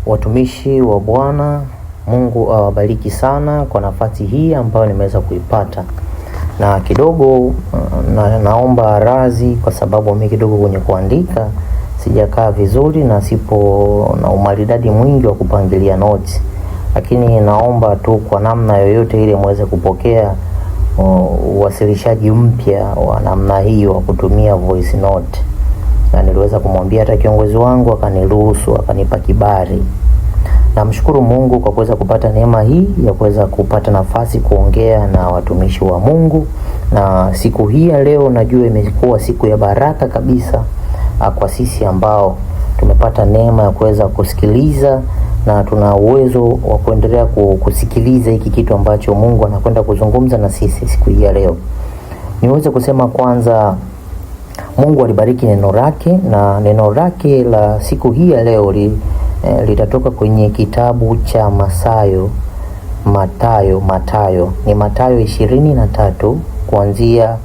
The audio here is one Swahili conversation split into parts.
Watumishi wa Bwana, Mungu awabariki sana kwa nafasi hii ambayo nimeweza kuipata. Na kidogo naomba radhi kwa sababu mimi kidogo kwenye kuandika sijakaa vizuri na sipo na umaridadi mwingi wa kupangilia notes. Lakini naomba tu kwa namna yoyote ile muweze kupokea uwasilishaji mpya wa namna hii wa kutumia voice note. Na niliweza kumwambia hata kiongozi wangu akaniruhusu, akanipa kibali. Namshukuru Mungu kwa kuweza kupata neema hii ya kuweza kupata nafasi kuongea na watumishi wa Mungu. Na siku hii ya leo najua imekuwa siku ya baraka kabisa kwa sisi ambao tumepata neema ya kuweza kusikiliza na tuna uwezo wa kuendelea kusikiliza hiki kitu ambacho Mungu anakwenda kuzungumza na sisi siku hii ya leo. Niweze kusema kwanza, Mungu alibariki neno lake, na neno lake la siku hii ya leo litatoka kwenye kitabu cha Mathayo. Ni Mathayo 23 kuanzia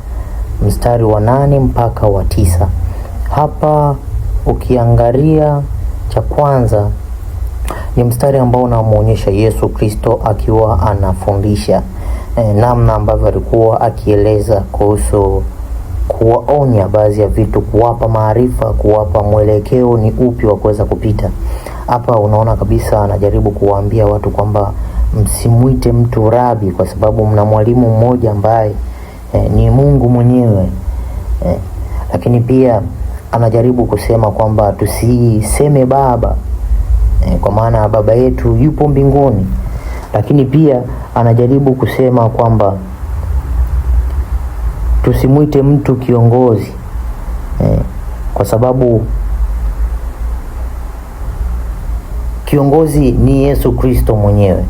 mstari wa 8 mpaka wa 9. Hapa ukiangalia cha kwanza ni mstari ambao unamuonyesha Yesu Kristo akiwa anafundisha namna ambavyo alikuwa akieleza kuhusu kuwaonya baadhi ya vitu, kuwapa maarifa, kuwapa mwelekeo ni upi wa kuweza kupita. Hapa unaona kabisa anajaribu kuwaambia watu kwamba msimuite mtu rabi kwa sababu mna mwalimu mmoja ambaye ni Mungu mwenyewe. Lakini pia anajaribu kusema kwamba tusiseme baba, kwa maana baba yetu yupo mbinguni. Lakini pia anajaribu kusema kwamba tusimuite mtu kiongozi, kwa sababu kiongozi ni Yesu Kristo mwenyewe.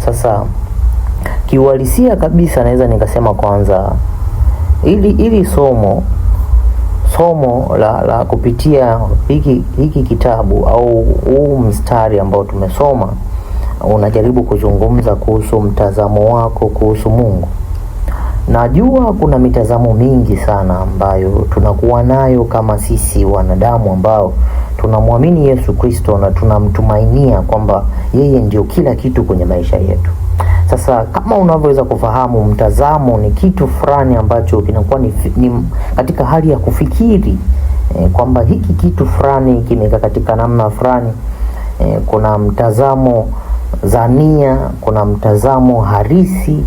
Sasa kiuhalisia kabisa naweza nikasema kwanza ili somo la kupitia hiki kitabu au huu mstari ambao tumesoma unajaribu kuzungumza kuhusu mtazamo wako kuhusu Mungu. Najua kuna mitazamo mingi sana ambayo tunakuwa nayo kama sisi wanadamu ambao tunamwamini Yesu Kristo na tunamtumainia kwamba yeye ndio kila kitu kwenye maisha yetu. Sasa kama unavyoweza kufahamu, mtazamo ni kitu fulani ambacho kinakuwa ni katika hali ya kufikiri kwamba hiki kitu fulani kimekaa katika namna fulani. Kuna mtazamo dhania, kuna mtazamo harisi.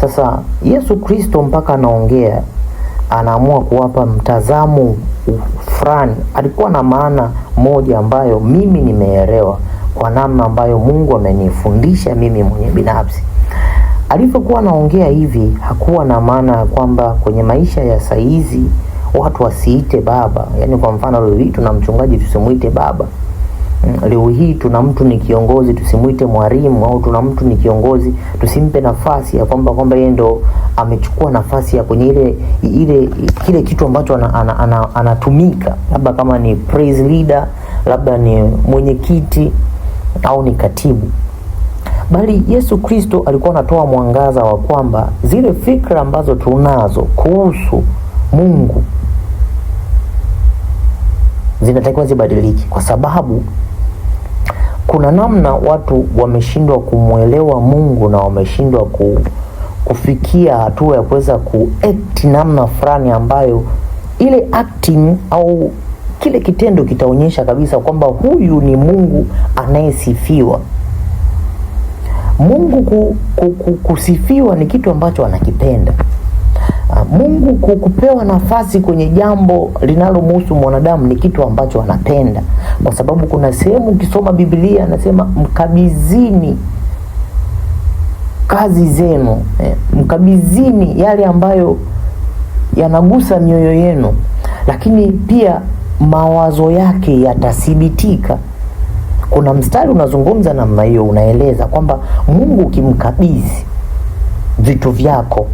Sasa Yesu Kristo mpaka anaongea, anaamua kuwapa mtazamo fulani. Alikuwa na maana moja ambayo mimi nimeelewa kwa namna ambayo Mungu amenifundisha mimi mwenye binafsi. Alipokuwa anaongea hivi, hakuwa na maana kwamba kwenye maisha ya saizi watu wasiite baba. Yaani kwa mfano leo hii tuna mchungaji tusimuite baba. Leo hii tuna mtu ni kiongozi tusimuite mwalimu, au tuna mtu ni kiongozi tusimpe nafasi ya kwamba yeye ndo amechukua nafasi ya kwenye kile kitu ambacho anatumika, labda kama ni praise leader, labda ni mwenyekiti au ni katibu. Bali Yesu Kristo alikuwa anatoa mwangaza wa kwamba zile fikra ambazo tunazo kuhusu Mungu zinatakiwa zibadiliki, kwa sababu kuna namna watu wameshindwa kumuelewa Mungu na wameshindwa kufikia hatua ya kuweza kuact namna fulani ambayo ile acting au kile kitendo kitaonyesha kabisa kwamba huyu ni Mungu anayesifiwa. Mungu kusifiwa ni kitu ambacho anakipenda. Mungu kupewa nafasi kwenye jambo linalomhusu mwanadamu ni kitu ambacho anapenda, kwa sababu kuna sehemu ukisoma Biblia anasema mkabizini kazi zenu, mkabizini yale ambayo yanagusa mioyo yenu, lakini pia mawazo yake yatathibitika. Kuna mstari unazungumza namna hiyo, unaeleza kwamba Mungu ukimkabidhi vitu vyako,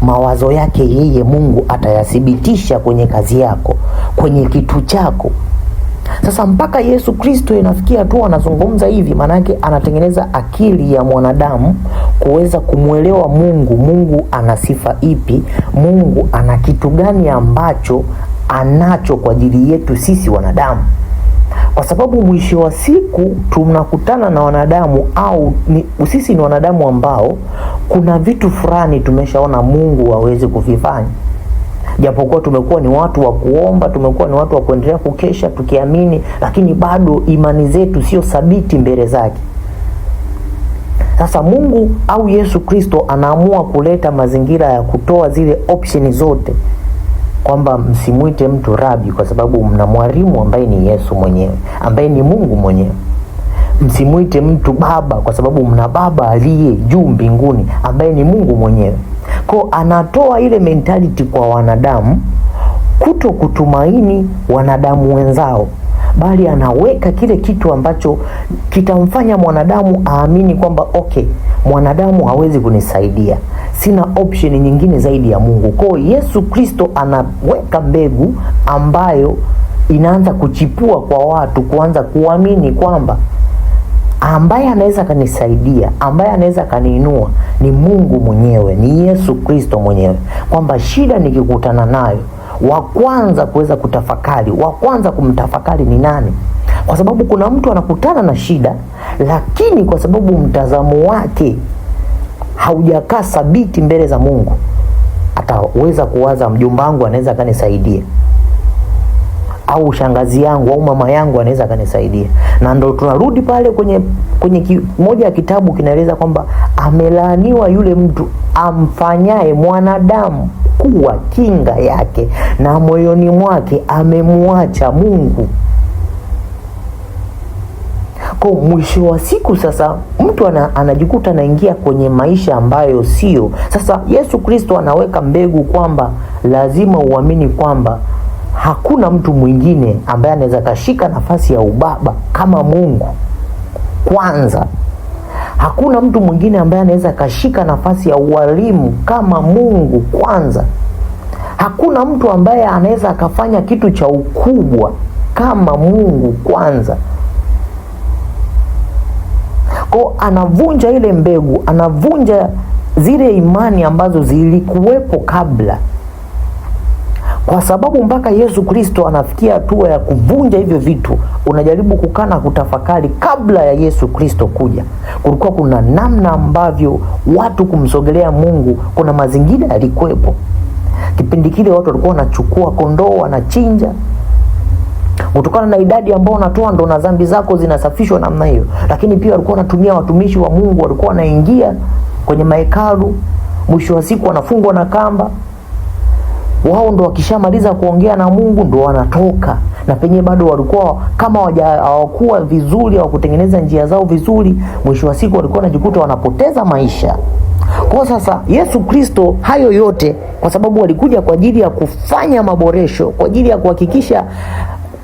mawazo yake yeye Mungu atayathibitisha kwenye kazi yako, kwenye kitu chako. Sasa mpaka Yesu Kristo inafikia tu anazungumza hivi, maana yake anatengeneza akili ya mwanadamu kuweza kumuelewa Mungu. Mungu ana sifa ipi? Mungu ana kitu gani ambacho anacho kwa ajili yetu sisi wanadamu? kwa sababu mwisho wa siku tunakutana na wanadamu sisi ni wanadamu ambao kuna vitu fulani tumeshaona Mungu hawezi kuvifanya. Japokuwa tumekuwa ni watu wa kuomba, tumekuwa ni watu wa kuendelea kukesha tukiamini, lakini bado imani zetu sio thabiti mbele zake. Sasa Mungu au Yesu Kristo anaamua kuleta mazingira ya kutoa zile option zote, kwamba msimuite mtu rabi kwa sababu mna mwalimu ambaye ni Yesu mwenyewe, ambaye ni Mungu mwenyewe. Msimuite mtu baba kwa sababu mna baba aliye juu mbinguni ambaye ni Mungu mwenyewe. Kwa anatoa ile mentality kwa wanadamu kuto kutumaini wanadamu wenzao, bali anaweka kile kitu ambacho kitamfanya mwanadamu aamini kwamba okay, mwanadamu hawezi kunisaidia, sina option nyingine zaidi ya Mungu. Kwa Yesu Kristo anaweka mbegu ambayo inaanza kuchipua kwa watu kuanza kuamini kwamba ambaye anaweza kanisaidia, ambaye anaweza kaniinua ni Mungu mwenyewe, ni Yesu Kristo mwenyewe. Kwamba shida nikikutana nayo, wa kwanza kuweza kutafakari, wa kwanza kumtafakari ni nani? Kwa sababu kuna mtu anakutana na shida, lakini kwa sababu mtazamo wake haujakaa thabiti mbele za Mungu, ataweza kuwaza mjomba wangu anaweza kanisaidia, au shangazi yangu au mama yangu anaweza kanisaidia. Na ndo tunarudi pale kwenye moja ya kitabu kinaeleza kwamba amelaaniwa yule mtu amfanyaye mwanadamu kuwa kinga yake na moyoni mwake amemwacha Mungu. Kwa mwisho wa siku sasa mtu anajikuta anaingia kwenye maisha ambayo sio. Sasa Yesu Kristo anaweka mbegu kwamba lazima uamini kwamba hakuna mtu mwingine ambaye anaweza kashika nafasi ya ubaba kama Mungu kwanza. Hakuna mtu mwingine ambaye anaweza kashika nafasi ya ualimu kama Mungu kwanza. Hakuna mtu ambaye anaweza akafanya kitu cha ukubwa kama Mungu kwanza. Kwa anavunja ile mbegu, anavunja zile imani ambazo zilikuwepo kabla. Kwa sababu mpaka Yesu Kristo anafikia hatua ya kuvunja hivyo vitu, unajaribu kukana kutafakari kabla ya Yesu Kristo kuja, kulikuwa kuna namna ambavyo watu kumsogelea Mungu, kuna mazingira yalikuwepo. Kipindi kile watu walikuwa wanachukua kondoo wanachinja, kutokana na idadi ambao unatoa ndo na dhambi zako zinasafishwa namna hiyo. Lakini pia walikuwa wanatumia watumishi wa Mungu, walikuwa wanaingia kwenye mahekalu, mwisho wa siku wanafungwa na kamba. Wao ndo wakishamaliza kuongea na Mungu ndo wanatoka, na penye bado walikuwa kama hawakuwa vizuri, hawakutengeneza njia zao vizuri, mwisho wa siku walikuwa wanajikuta wanapoteza maisha. Kwa sasa Yesu Kristo hayo yote, kwa sababu walikuja kwa ajili ya kufanya maboresho, kwa ajili ya kuhakikisha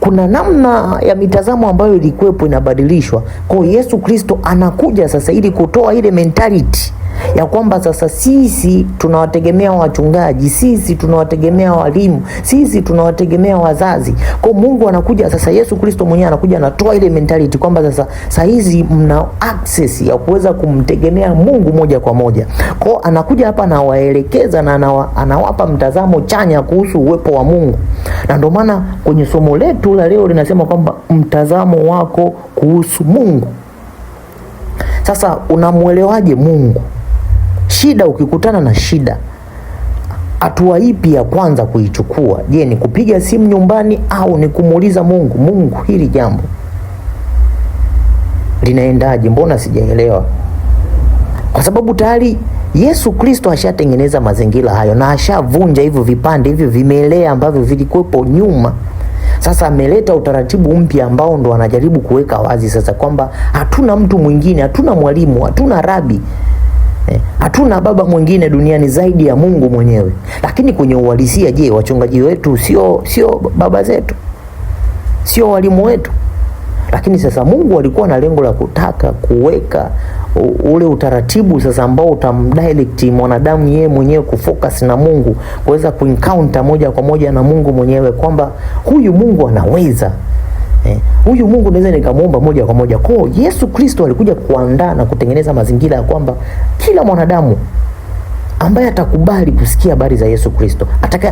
kuna namna ya mitazamo ambayo ilikuwepo inabadilishwa. Kwa Yesu Kristo anakuja sasa ili kutoa ile mentality ya kwamba sasa sisi tunawategemea wachungaji, sisi tunawategemea walimu, sisi tunawategemea wazazi. Kwa Mungu anakuja sasa, Yesu Kristo mwenyewe anakuja anatoa ile mentality kwamba sasa hizi mna access ya kuweza kumtegemea Mungu moja kwa moja. Kwa anakuja hapa na waelekeza na anawapa mtazamo chanya kuhusu uwepo wa Mungu. Na ndio maana kwenye somo letu la leo linasema kwamba mtazamo wako kuhusu Mungu. Sasa unamuelewaje Mungu? Shida, ukikutana na shida, hatua ipi ya kwanza kuichukua? Je, ni kupiga simu nyumbani au ni kumuuliza Mungu, Mungu hili jambo linaendaje? Mbona sijaelewa? Kwa sababu tayari Yesu Kristo ashatengeneza mazingira hayo na ashavunja hivyo vipande hivyo vimelea ambavyo vilikuwepo nyuma. Sasa ameleta utaratibu mpya ambao ndo anajaribu kuweka wazi sasa kwamba hatuna mtu mwingine, hatuna mwalimu, hatuna rabi, hatuna baba mwingine duniani zaidi ya Mungu mwenyewe. Lakini kwenye uhalisia, je, wachungaji wetu sio baba zetu? Sio walimu wetu? Lakini sasa Mungu alikuwa na lengo la kutaka kuweka ule utaratibu sasa ambao utamdirect mwanadamu yeye mwenyewe kufocus na Mungu, kuweza kuencounter moja kwa moja na Mungu mwenyewe kwamba huyu Mungu anaweza. Huyu Mungu naweza nikamuomba moja kwa moja. Kwa Yesu Kristo alikuja kuandaa na kutengeneza mazingira ya kwamba kila mwanadamu ambaye atakubali kusikia habari za Yesu Kristo,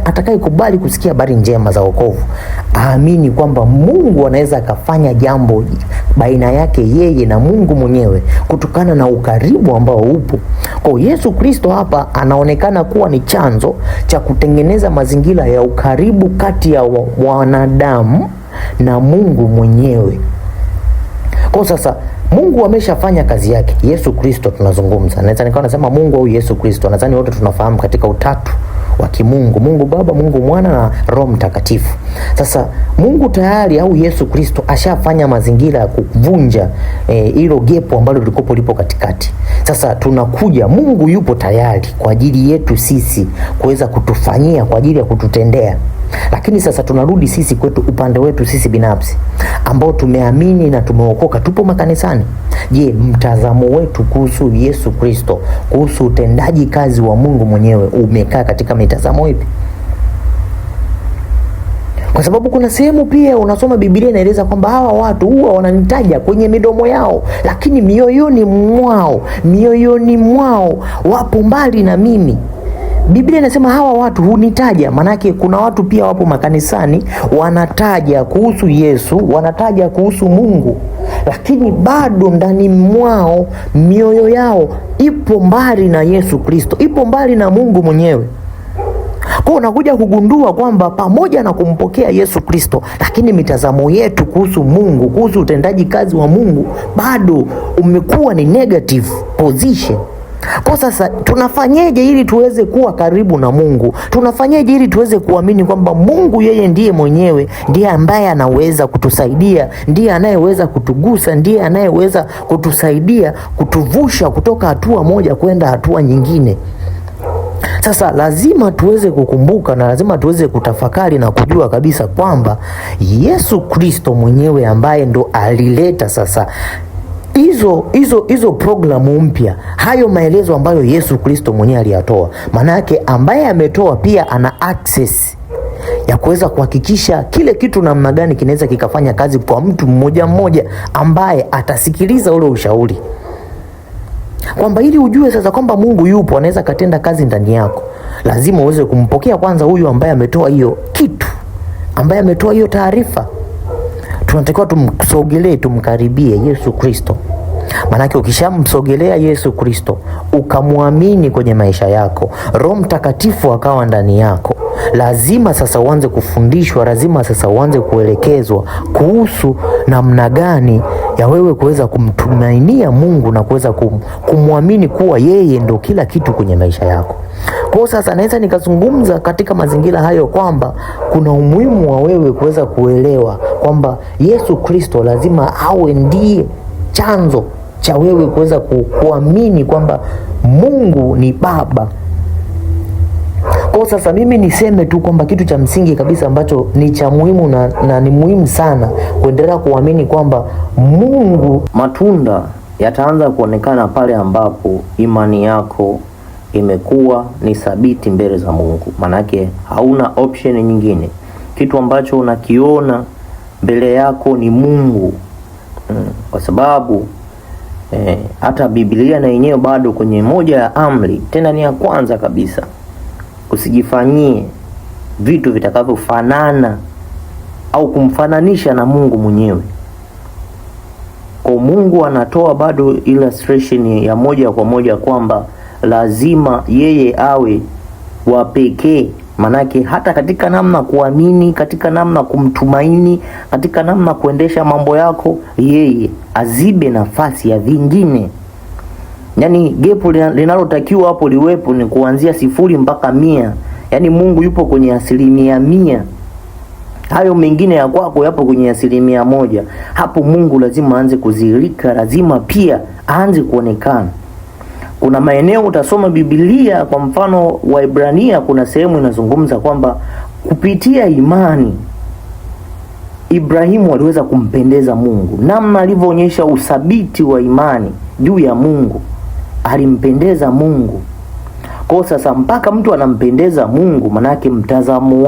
atakayekubali kusikia habari njema za wokovu, aamini kwamba Mungu anaweza akafanya jambo baina yake yeye na Mungu mwenyewe kutokana na ukaribu ambao upo. Kwa Yesu Kristo hapa anaonekana kuwa ni chanzo cha kutengeneza mazingira ya ukaribu kati ya wanadamu na Mungu mwenyewe. Kwa sasa Mungu ameshafanya kazi yake. Yesu Kristo tunazungumza. Naweza nikawa nasema Mungu au Yesu Kristo. Nadhani wote tunafahamu katika utatu wa kimungu, Mungu Baba, Mungu Mwana na Roho Mtakatifu. Sasa Mungu tayari au Yesu Kristo ashafanya mazingira ya kuvunja hilo gepo ambalo lilikopo lipo katikati. Sasa tunakuja, Mungu yupo tayari kwa ajili yetu sisi kuweza kutufanyia, kwa ajili ya kututendea. Lakini sasa tunarudi sisi kwetu, upande wetu sisi binafsi ambao tumeamini na tumeokoka, tupo makanisani. Je, mtazamo wetu kuhusu Yesu Kristo, kuhusu utendaji kazi wa Mungu mwenyewe umekaa katika mitazamo ipi? Kwa sababu kuna sehemu pia unasoma Biblia inaeleza kwamba hawa watu huwa wananitaja kwenye midomo yao, lakini mioyoni mwao wapo mbali na mimi. Biblia inasema hawa watu hunitaja, manake kuna watu pia wapo makanisani wanataja kuhusu Yesu, wanataja kuhusu Mungu, lakini bado ndani mwao, mioyo yao ipo mbali na Yesu Kristo, ipo mbali na Mungu mwenyewe. Kwa unakuja kugundua kwamba pamoja na kumpokea Yesu Kristo, lakini mitazamo yetu kuhusu Mungu, kuhusu utendaji kazi wa Mungu bado umekuwa ni negative position. Kwa sasa tunafanyeje ili tuweze kuwa karibu na Mungu? Tunafanyeje ili tuweze kuamini kwamba Mungu yeye ndiye mwenyewe, ndiye ambaye anaweza kutusaidia, ndiye anayeweza kutugusa, ndiye anayeweza kutusaidia kutuvusha kutoka hatua moja kwenda hatua nyingine? Sasa lazima tuweze kukumbuka na lazima tuweze kutafakari na kujua kabisa kwamba Yesu Kristo mwenyewe ambaye ndo alileta sasa hizo programu mpya, hayo maelezo ambayo Yesu Kristo mwenyewe aliyatoa. Maana yake ambaye ametoa pia ana access ya kuweza kuhakikisha kile kitu namna gani kinaweza kikafanya kazi kwa mtu mmoja mmoja ambaye atasikiliza ule ushauri. Kwamba ili ujue sasa kwamba Mungu yupo, anaweza katenda kazi ndani yako, lazima uweze kumpokea kwanza huyu ambaye ametoa hiyo kitu, ambaye ametoa hiyo taarifa. Tunatakiwa tumsogelee, tumkaribie Yesu Kristo. Manake ukishamsogelea Yesu Kristo, ukamwamini kwenye maisha yako, Roho Mtakatifu akawa ndani yako, lazima sasa uanze kufundishwa, lazima sasa uanze kuelekezwa kuhusu namna gani ya wewe kuweza kumtumainia Mungu na kuweza kumwamini kuwa yeye ndo kila kitu kwenye maisha yako. Kwa sasa naweza nikazungumza katika mazingira hayo kwamba kuna umuhimu wa wewe kuweza kuelewa kwamba Yesu Kristo lazima awe ndiye chanzo cha wewe kuweza kuamini kwamba Mungu ni Baba. Kwa sasa mimi niseme tu kwamba kitu cha msingi kabisa ambacho ni cha muhimu na ni muhimu sana kuendelea kuamini kwamba Mungu, matunda yataanza kuonekana pale ambapo imani yako imekuwa ni thabiti mbele za Mungu. Manake hauna option nyingine. Kitu ambacho unakiona mbele yako ni Mungu. Kwa sababu hata Biblia na yenyewe bado kwenye moja ya amri, tena ni ya kwanza kabisa, usijifanyie vitu vitakavyofanana au kumfananisha na Mungu mwenyewe. Kwa Mungu anatoa bado illustration ya moja kwa moja kwamba lazima yeye awe wa pekee. Manake hata katika namna kuamini, katika namna kumtumaini, katika namna kuendesha mambo yako, yeye azibe nafasi ya vingine. Yani gepo linalotakiwa hapo liwepo ni kuanzia 0 mpaka 100. Yani Mungu yupo kwenye 100%. Hayo mengine ya kwako yapo kwenye 100%. Hapo Mungu lazima aanze kuzilika, lazima pia aanze kuonekana. Kuna maeneo utasoma Biblia, kwa mfano Waebrania, kuna sehemu inazungumza kwamba kupitia imani Ibrahimu aliweza kumpendeza Mungu. Namna alivyoonyesha uthabiti wa imani juu ya Mungu, alimpendeza Mungu. Kwa sasa mpaka mtu anampendeza Mungu, manake mtazamo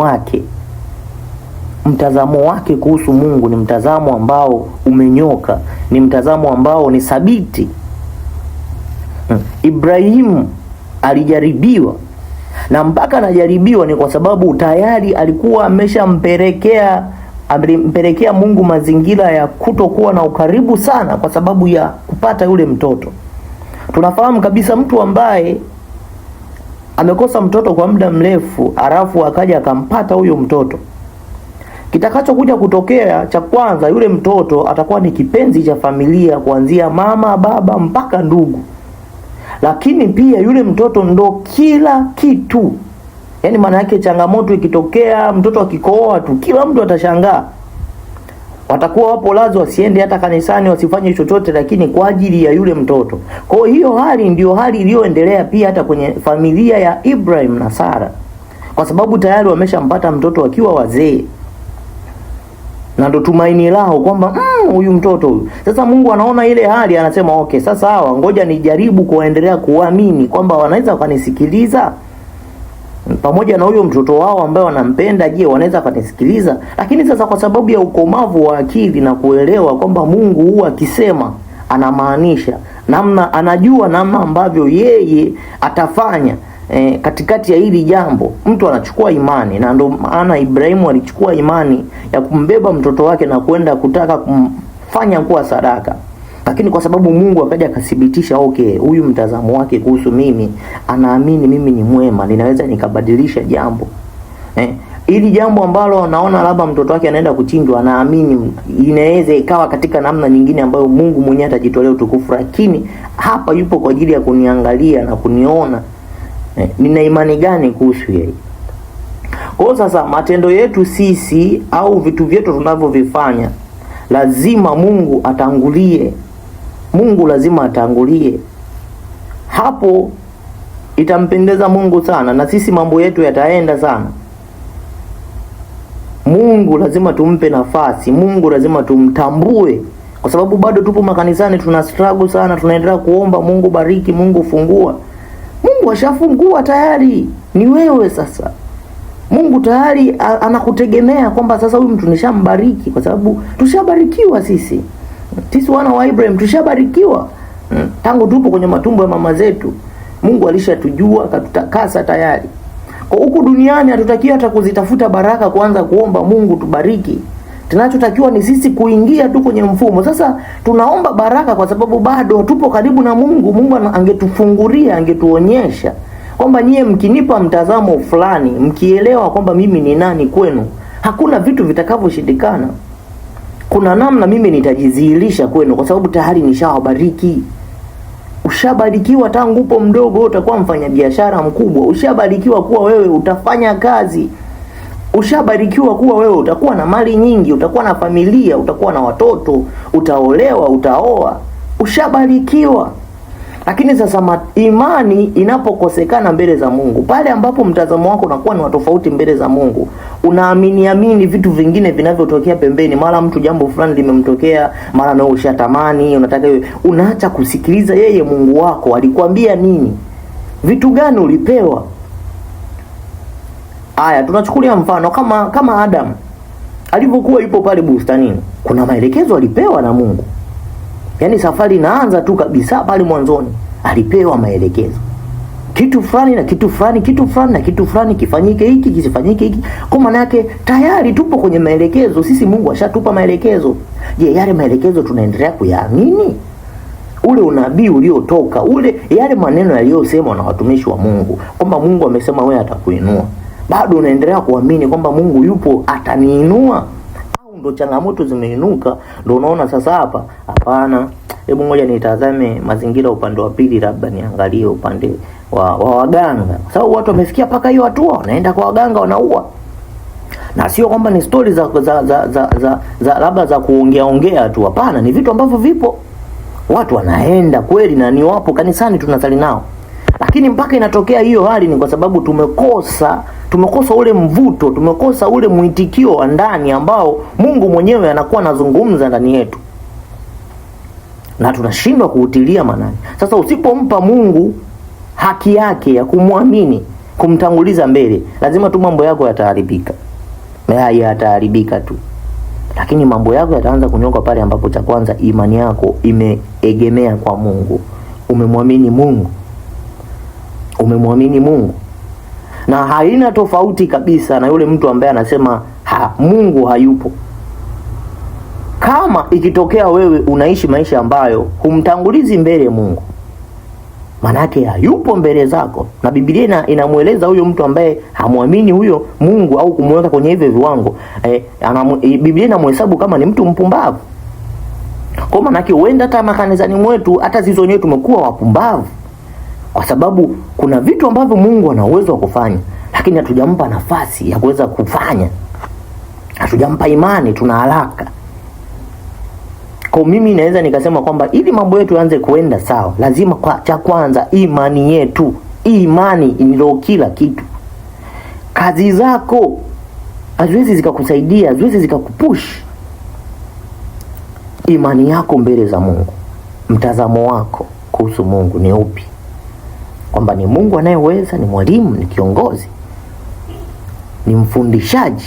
wake kuhusu Mungu ni mtazamo ambao umenyoka, ni mtazamo ambao ni thabiti. Ibrahimu alijaribiwa, na mpaka anajaribiwa ni kwa sababu tayari alikuwa ameshampelekea Mungu mazingira ya kutokuwa na ukaribu sana kwa sababu ya kupata yule mtoto. Tunafahamu kabisa mtu ambaye amekosa mtoto kwa muda mrefu alafu akaja akampata huyo mtoto, kitakachokuja kutokea cha kwanza, yule mtoto atakuwa ni kipenzi cha familia kuanzia mama, baba mpaka ndugu. Lakini pia yule mtoto ndo kila kitu. Yaani maana yake changamoto ikitokea, mtoto akikohoa tu, kila mtu atashangaa. Watakuwa wapo lazi wasiende hata kanisani, wasifanye chochote, lakini kwa ajili ya yule mtoto. Kwa hiyo hali ndio hali iliyoendelea pia hata kwenye familia ya Ibrahim na Sara. Kwa sababu tayari wameshampata mtoto wakiwa wazee. Na ndo tumaini lao kwamba huyu mtoto huyu. Sasa Mungu anaona ile hali, anasema okay, sasa hawa ngoja nijaribu kuendelea kuamini kwamba wanaweza kunisikiliza. Pamoja na huyo mtoto wao ambaye wanampenda, je, wanaweza kunisikiliza? Lakini sasa kwa sababu ya ukomavu wa akili na kuelewa kwamba Mungu huwa akisema anamaanisha, namna anajua namna ambavyo yeye atafanya katikati ya hili jambo, mtu anachukua imani. Na ndio maana Ibrahimu alichukua imani ya kumbeba mtoto wake na kwenda kutaka kumfanya kuwa sadaka. Lakini kwa sababu Mungu akaja akathibitisha, okay, huyu mtazamo wake kuhusu mimi, anaamini mimi ni mwema, ninaweza nikabadilisha jambo. Ili jambo ambalo anaona labda mtoto wake anaenda kuchinjwa, anaamini inaweza ikawa katika namna nyingine ambayo Mungu mwenyewe atajitolea utukufu, lakini hapa yupo kwa ajili ya kuniangalia na kuniona nina imani gani kuhusu yeye. Kwa sasa matendo yetu sisi au vitu vyetu tunavyovifanya, lazima Mungu atangulie. Mungu lazima atangulie. Hapo itampendeza Mungu sana, na sisi mambo yetu yataenda sana. Mungu lazima tumpe nafasi, Mungu lazima tumtambue. Kwa sababu bado tupo makanisani tuna struggle sana, tunaendelea kuomba Mungu bariki, Mungu fungua. Mungu ashafungua tayari, ni wewe sasa. Mungu tayari anakutegemea kwamba sasa huyu mtu nishambariki, kwa sababu tushabarikiwa sisi. Sisi wana wa Ibrahim tushabarikiwa. Tangu tupo kwenye matumbo ya mama zetu, Mungu alishatujua, akatutakasa tayari. Kwa huku duniani hatutakiwi hata kuzitafuta baraka kuanza kuomba Mungu tubariki. Tunachotakiwa ni sisi kuingia tu kwenye mfumo. Sasa tunaomba baraka kwa sababu bado tupo karibu na Mungu. Mungu angetufungulia, angetuonyesha kwamba nyie mkinipa mtazamo fulani, mkielewa kwamba mimi ni nani kwenu, hakuna vitu vitakavyoshindikana. Kuna namna mimi nitajidhihirisha kwenu kwa sababu tayari nishawabariki. Ushabarikiwa tangu upo mdogo, utakuwa mfanyabiashara mkubwa. Ushabarikiwa kuwa wewe utafanya kazi. Ushabarikiwa kuwa wewe utakuwa na mali nyingi, utakuwa na familia, utakuwa na watoto, utaolewa, utaoa. Ushabarikiwa. Lakini sasa imani inapokosekana mbele za Mungu, pale ambapo mtazamo wako unakuwa ni wa tofauti mbele za Mungu, unaamini vitu vingine vinavyotokea pembeni. Mara mtu jambo fulani limemtokea, mara na ushatamani, unataka wewe, unaacha kusikiliza yeye Mungu wako alikwambia nini, vitu gani ulipewa. Aya, tunachukulia mfano kama Adam alivyokuwa yupo pale bustanini, kuna maelekezo alipewa na Mungu. Yaani safari inaanza tu kabisa pale mwanzoni, alipewa maelekezo. Kitu fulani na kitu fulani, kitu fulani na kitu fulani, kifanyike hiki, kisifanyike hiki. Kwa maana yake tayari tupo kwenye maelekezo. Sisi Mungu ashatupa maelekezo. Je, yale maelekezo tunaendelea kuyaamini? Ule unabii uliotoka, yale maneno yaliyosemwa na watumishi wa Mungu kwamba Mungu amesema wewe atakuinua, bado unaendelea kuamini kwamba Mungu yupo ataniinua? Ndo changamoto zimeinuka, ndo unaona sasa hapa, hapana, hebu ngoja nitazame mazingira upande wa pili, labda niangalie upande wa waganga. Kwa sababu watu wamefikia paka hiyo hatua, wanaenda kwa waganga wanaua. Na sio kwamba ni story za labda za kuongea tu, hapana, ni vitu ambavyo vipo. Watu wanaenda kweli na ni wapo kanisani tunasali nao. Lakini mpaka inatokea hiyo hali ni kwa sababu tumekosa ule mvuto, tumekosa ule mwitikio wa ndani ambao Mungu mwenyewe anakuwa anazungumza ndani yetu, na tunashindwa kuutilia manani. Sasa usipompa Mungu haki yake ya kumwamini, kumtanguliza mbele, lazima tu mambo yako yataharibika. Yataharibika tu. Lakini mambo yako yataanza kunyoka pale ambapo cha kwanza imani yako imeegemea kwa Mungu. Umemwamini Mungu. umemwamini Mungu. Na haina tofauti kabisa na yule mtu ambaye anasema Mungu hayupo. Kama ikitokea wewe unaishi maisha ambayo humtangulizi mbele Mungu, manake hayupo mbele zako, na Biblia inamueleza huyo mtu ambaye hamwamini huyo Mungu au kumweka kwenye hivyo viwango, Biblia inamhesabu kama ni mtu mpumbavu. Kwa manake huenda hata makanisani mwetu, hata sisi wenyewe tumekuwa wapumbavu, kwa sababu kuna vitu ambavyo Mungu ana uwezo wa kufanya, lakini hatujampa nafasi ya kuweza kufanya. Hatujampa imani, tuna haraka. Kwa mimi naweza nikasema kwamba ili mambo yetu yaanze kuenda sawa, lazima cha kwanza imani yetu. Imani ndio kila kitu. Kazi zako haziwezi zikakusaidia, haziwezi zikakupush. Imani yako mbele za Mungu, mtazamo wako kuhusu Mungu ni upi? Kwamba ni Mungu anayeweza, ni mwalimu, ni kiongozi, ni mfundishaji.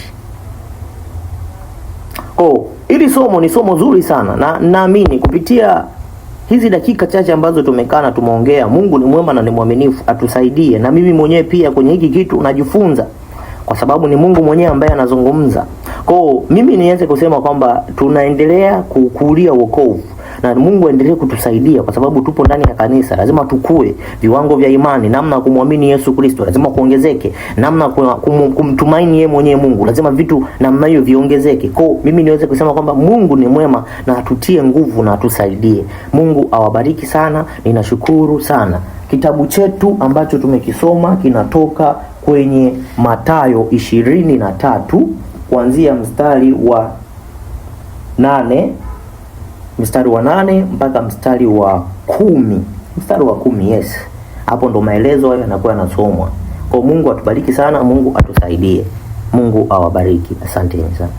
Hili somo ni somo zuri sana, na naamini kupitia hizi dakika chache ambazo tumekaa na tumeongea, Mungu ni mwema na ni mwaminifu, atusaidie. Na mimi mwenyewe pia kwenye hiki kitu najifunza, kwa sababu ni Mungu mwenyewe ambaye anazungumza. Mimi nianze kusema kwamba tunaendelea kukulia wokovu, na Mungu aendelee kutusaidia, kwa sababu tupo ndani ya kanisa. Lazima tukue viwango vya imani, namna kumwamini Yesu Kristo lazima kuongezeke, namna kumtumaini yeye mwenyewe Mungu, lazima vitu namna hiyo viongezeke. Mimi niweze kusema kwamba Mungu ni mwema na atutie nguvu na atusaidie. Mungu awabariki sana. Ninashukuru sana. Kitabu chetu ambacho tumekisoma kinatoka kwenye Mathayo 23 kuanzia mstari wa 8 mpaka mstari wa 10. Mstari wa 10, yes. Hapo ndo maelezo hayo yanakuwa yanasomwa. Kwa Mungu atubariki sana, Mungu atusaidie. Mungu awabariki. Asante sana.